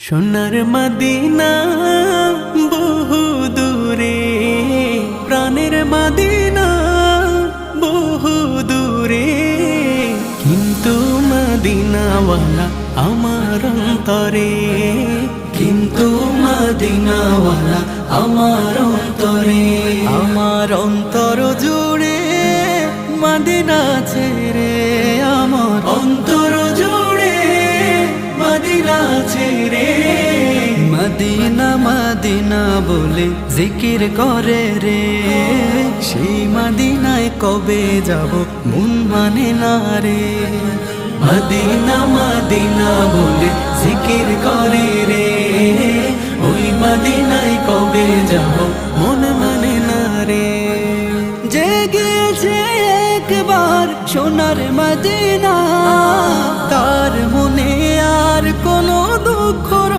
সোনার মদিনা বহু দূরে, প্রাণের মদিনা বহু দূরে, কিন্তু মদিনাওয়ালা আমার অন্তরে, কিন্তু মদিনাওয়ালা আমার অন্তরে, আমার অন্তর জুড়ে মদিনা ছেড়ে, আমার অন্তর জুড়ে মদিনা ছেড়ে। মদিনা মদিনা বলে জিকির করে রে, সেই মদিনায় কবে যাব মন মানে না রে। মদিনা মদিনা বলে জিকির করে রে, ওই মদিনায় কবে যাব মন মানে না রে। যে গিয়েছে একবার সোনার মদিনা, তার